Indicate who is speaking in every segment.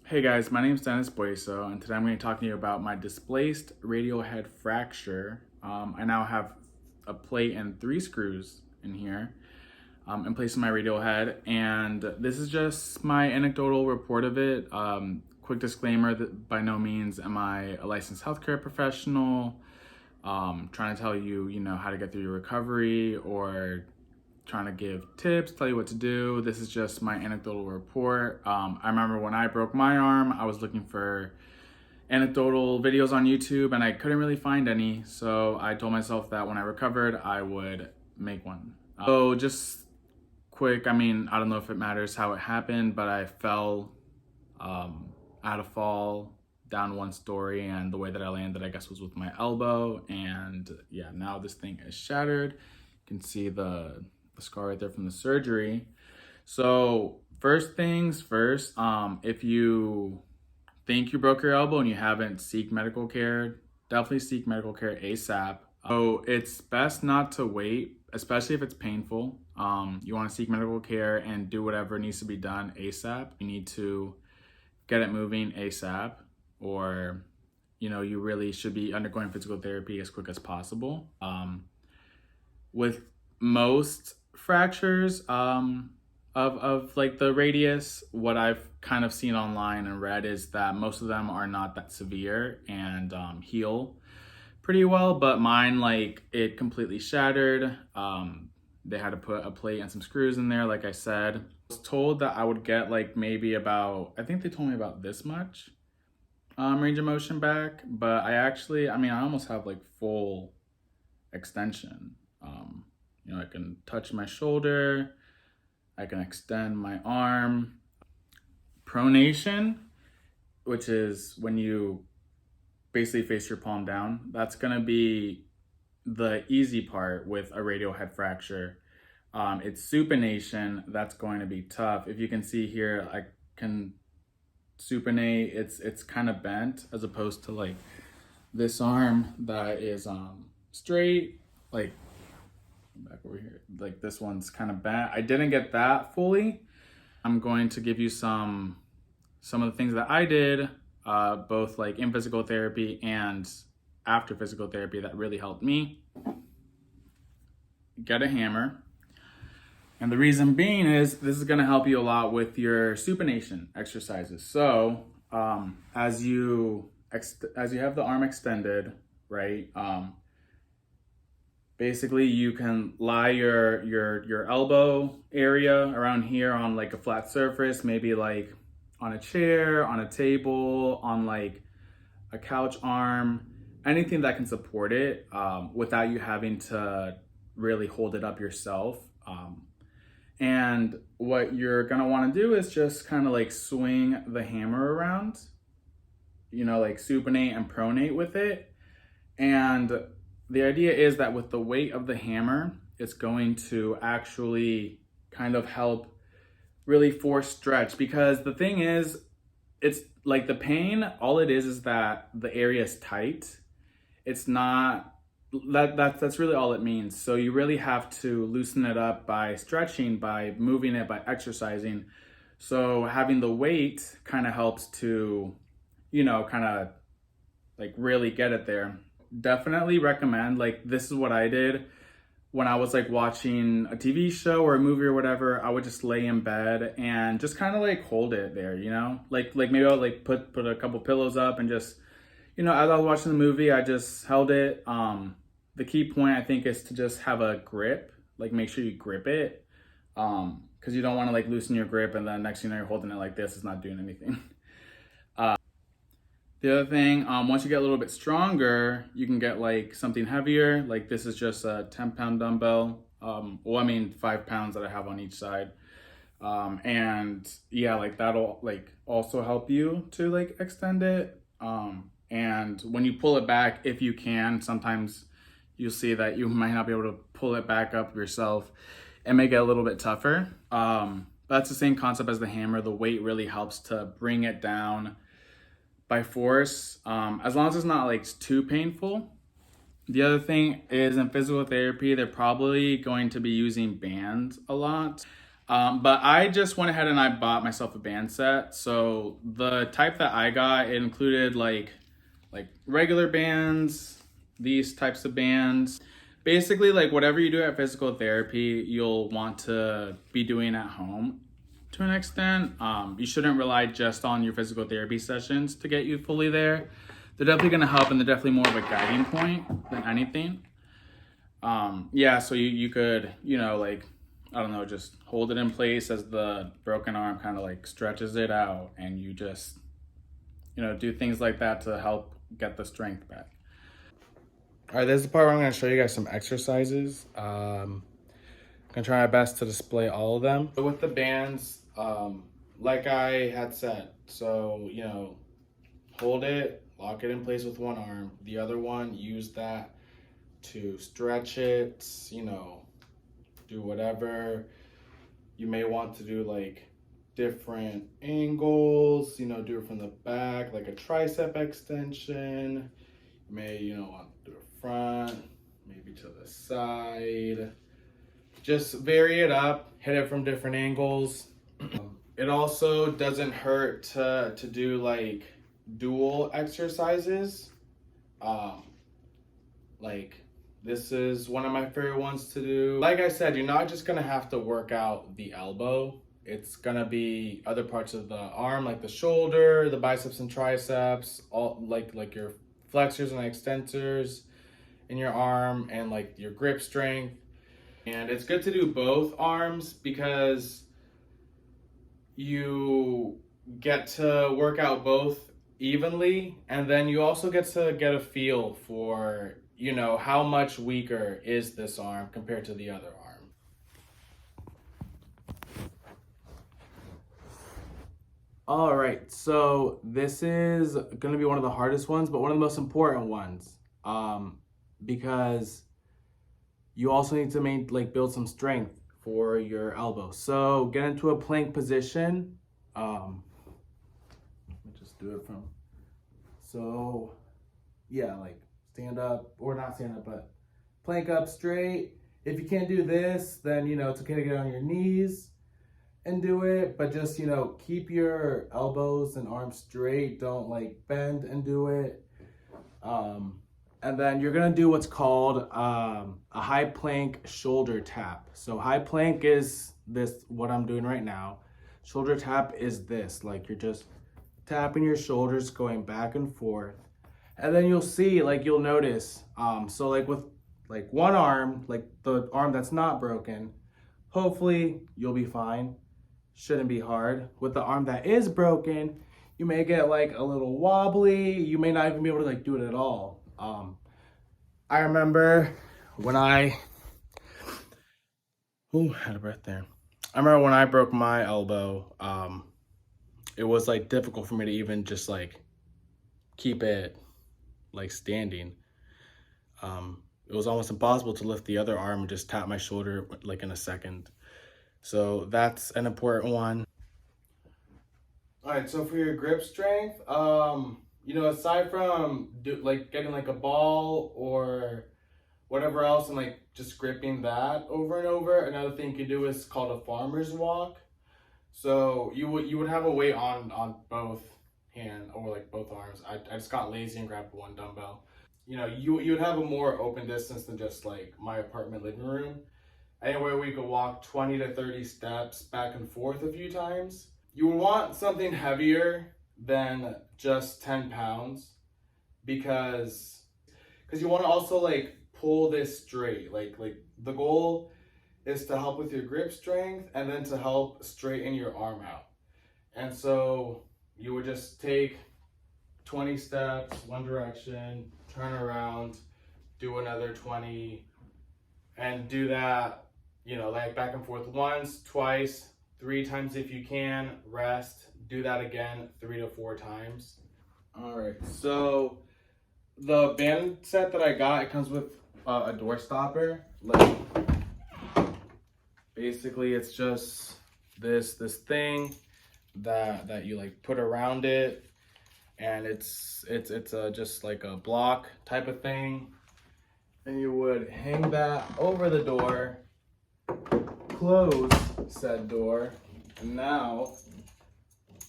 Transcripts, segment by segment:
Speaker 1: Hey guys, my name is Dennis Bueso, and today I'm going to talk to you about my displaced radial head fracture. I now have a plate and 3 screws in here in place of my radial head, and this is just my anecdotal report of it. Quick disclaimer that by no means am I a licensed healthcare professional trying to tell you, how to get through your recovery or trying to give tips, tell you what to do. This is just my anecdotal report. I remember when I broke my arm, I was looking for anecdotal videos on YouTube and I couldn't really find any. So I told myself that when I recovered, I would make one. So just quick, I don't know if it matters how it happened, but I fell, I had a fall down one story, and the way that I landed, I guess, was with my elbow. And yeah, now this thing is shattered. You can see the scar right there from the surgery. So first things first, if you think you broke your elbow and you haven't, seek medical care. Definitely seek medical care ASAP. So it's best not to wait, especially if it's painful. You want to seek medical care and do whatever needs to be done ASAP. You need to get it moving ASAP, or you really should be undergoing physical therapy as quick as possible. With most fractures of like the radius, what I've kind of seen online and read is that most of them are not that severe and heal pretty well, but mine, like, it completely shattered. They had to put a plate and some screws in there, like I said. I was told that I would get like maybe about, I think they told me about this much range of motion back, but I almost have like full extension. I can touch my shoulder, I can extend my arm. Pronation, which is when you basically face your palm down, that's gonna be the easy part with a radial head fracture. It's supination that's going to be tough. If you can see here, I can supinate. It's kind of bent as opposed to like this arm that is straight, like back over here, like this one's kind of bent. I didn't get that fully. I'm going to give you some of the things that I did, both like in physical therapy and after physical therapy, that really helped me. Get a hammer. And the reason being is this is going to help you a lot with your supination exercises. So as you have the arm extended, right? Basically, you can lie your elbow area around here on like a flat surface, maybe like on a chair, on a table, on like a couch arm, anything that can support it without you having to really hold it up yourself. And what you're gonna want to do is just kind of like swing the hammer around, like supinate and pronate with it. And the idea is that with the weight of the hammer, it's going to actually kind of help really force stretch, because the thing is, it's like the pain, all it is that the area is tight. It's not, that's really all it means. So you really have to loosen it up by stretching, by moving it, by exercising. So having the weight kind of helps to, kind of like really get it there. Definitely recommend, like, this is what I did when I was like watching a TV show or a movie or whatever. I would just lay in bed and just kind of like hold it there, like maybe I'll like put a couple pillows up and just, as I was watching the movie, I just held it. The key point, I think, is to just have a grip, like make sure you grip it, because you don't want to like loosen your grip and then next thing you know you're holding it like this, it's not doing anything. The other thing, once you get a little bit stronger, you can get like something heavier. Like this is just a 10-pound dumbbell. 5 pounds that I have on each side. And yeah, like that'll like also help you to like extend it. And when you pull it back, if you can, sometimes you'll see that you might not be able to pull it back up yourself and make it a little bit tougher. That's the same concept as the hammer. The weight really helps to bring it down by force, as long as it's not like too painful. The other thing is, in physical therapy, they're probably going to be using bands a lot. But I just went ahead and I bought myself a band set. So the type that I got, it included like regular bands, these types of bands. Basically, like whatever you do at physical therapy, you'll want to be doing at home to an extent. You shouldn't rely just on your physical therapy sessions to get you fully there. They're definitely going to help, and they're definitely more of a guiding point than anything. Yeah, so you could, like, I don't know, just hold it in place as the broken arm kind of like stretches it out, and you just, do things like that to help get the strength back. All right, this is the part where I'm going to show you guys some exercises. I'm going to try my best to display all of them. So with the bands, like I had said, so, hold it, lock it in place with one arm. The other one, use that to stretch it, do whatever. You may want to do like different angles, do it from the back, like a tricep extension. You may, want to do it front, maybe to the side. Just vary it up, hit it from different angles. It also doesn't hurt to do like dual exercises. Like this is one of my favorite ones to do. Like I said, you're not just gonna have to work out the elbow. It's gonna be other parts of the arm, like the shoulder, the biceps and triceps, all like your flexors and extensors in your arm, and like your grip strength. And it's good to do both arms because you get to work out both evenly, and then you also get to get a feel for, how much weaker is this arm compared to the other arm. All right, so this is going to be one of the hardest ones, but one of the most important ones, because you also need to build some strength for your elbow. So get into a plank position. Let me just do it from. So yeah, like stand up, or not stand up, but plank up straight. If you can't do this, then it's okay to get on your knees and do it, but just keep your elbows and arms straight. Don't like bend and do it. And then you're gonna do what's called a high plank shoulder tap. So high plank is this, what I'm doing right now. Shoulder tap is this, like you're just tapping your shoulders, going back and forth. And then you'll notice, so like with like one arm, like the arm that's not broken, hopefully you'll be fine. Shouldn't be hard. With the arm that is broken, you may get like a little wobbly. You may not even be able to like do it at all. I remember when I had a breath there. I remember when I broke my elbow, it was like difficult for me to even just like keep it like standing. It was almost impossible to lift the other arm and just tap my shoulder like in a second. So that's an important one. All right, so for your grip strength, aside from getting like a ball or whatever else and like just gripping that over and over, another thing you can do is called a farmer's walk. So you would have a weight on both hand or like both arms. I just got lazy and grabbed one dumbbell. You would have a more open distance than just like my apartment living room. Anywhere where you could walk 20 to 30 steps back and forth a few times. You would want something heavier than just 10 pounds because you want to also like pull this straight. Like the goal is to help with your grip strength and then to help straighten your arm out. And so you would just take 20 steps, one direction, turn around, do another 20, and do that, like back and forth once, twice, 3 times if you can, rest, do that again 3 to 4 times. All right, so the band set that I got, it comes with a door stopper. Like, basically it's just this thing that you like put around it, and it's just like a block type of thing, and you would hang that over the door. close said door, and now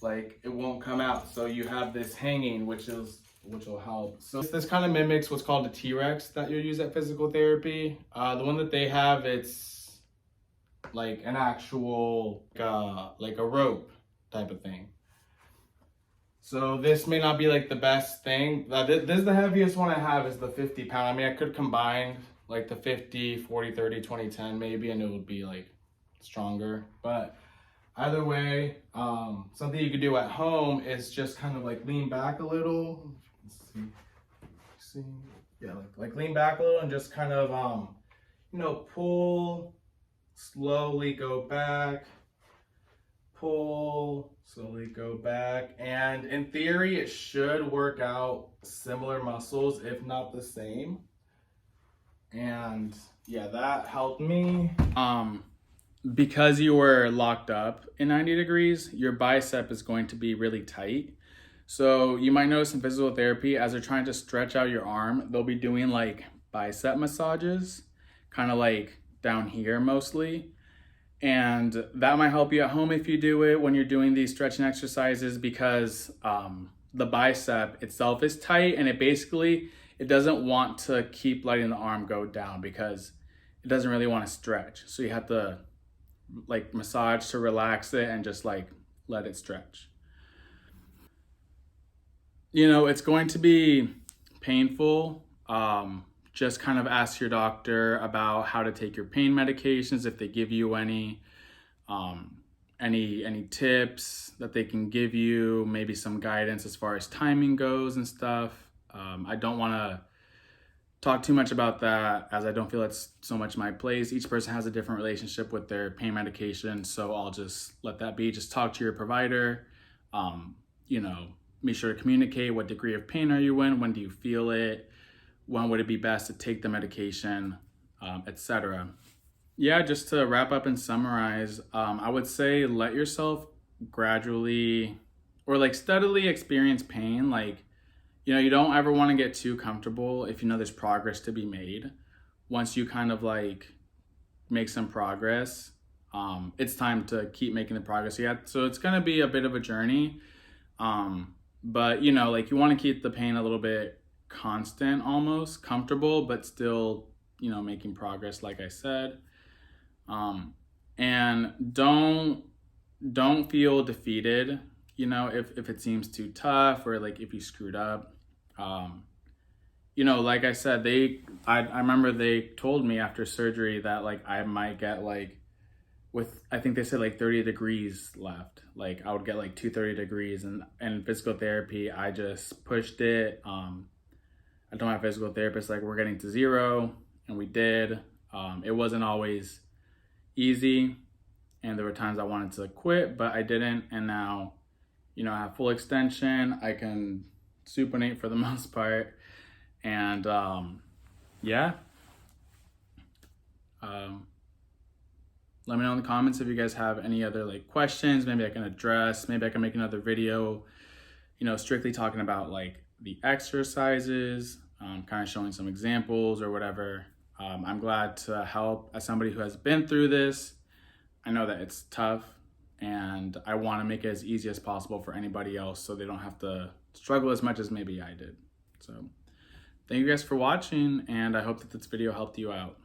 Speaker 1: like it won't come out. So you have this hanging, which will help. So this kind of mimics what's called a T-Rex that you use at physical therapy. The one that they have, it's like an actual like a rope type of thing. So this may not be like the best thing. This is the heaviest one I have, is the 50 pound. I mean, I could combine like the 50, 40, 30, 20, 10 maybe, and it would be like stronger. But either way, something you could do at home is just kind of like lean back a little. See, yeah, like lean back a little and just kind of, you know, pull, slowly go back, pull, slowly go back. And in theory, it should work out similar muscles, if not the same. And yeah, that helped me. Because you were locked up in 90 degrees, your bicep is going to be really tight. So you might notice in physical therapy, as they're trying to stretch out your arm, they'll be doing like bicep massages, kind of like down here mostly. And that might help you at home if you do it when you're doing these stretching exercises, because the bicep itself is tight, and it doesn't want to keep letting the arm go down because it doesn't really want to stretch. So you have to like massage to relax it and just like let it stretch. You know, it's going to be painful. Just kind of ask your doctor about how to take your pain medications, if they give you any tips that they can give you, maybe some guidance as far as timing goes and stuff. I don't want to talk too much about that, as I don't feel it's so much my place. Each person has a different relationship with their pain medication, so I'll just let that be. Just talk to your provider. You know, make sure to communicate what degree of pain are you in, when do you feel it, when would it be best to take the medication, etc. Yeah, just to wrap up and summarize, I would say let yourself gradually or like steadily experience pain. Like, you know, you don't ever want to get too comfortable if you know there's progress to be made. Once you kind of like make some progress, it's time to keep making the progress. Yeah, so it's going to be a bit of a journey. But you know, like you want to keep the pain a little bit constant, almost comfortable, but still, you know, making progress, like I said. And don't feel defeated, you know, if it seems too tough, or like if you screwed up. You know, like I said, I remember they told me after surgery that like I might get like, I think they said like 30 degrees left. Like I would get like 230 degrees, and physical therapy, I just pushed it. I told my physical therapist like we're getting to 0, and we did. It wasn't always easy, and there were times I wanted to quit, but I didn't. And now, you know, I have full extension. I can supinate for the most part. And yeah. Let me know in the comments if you guys have any other like questions. Maybe I can address, maybe I can make another video, you know, strictly talking about like the exercises, kind of showing some examples or whatever. I'm glad to help as somebody who has been through this. I know that it's tough, and I want to make it as easy as possible for anybody else so they don't have to struggle as much as maybe I did. So thank you guys for watching, and I hope that this video helped you out.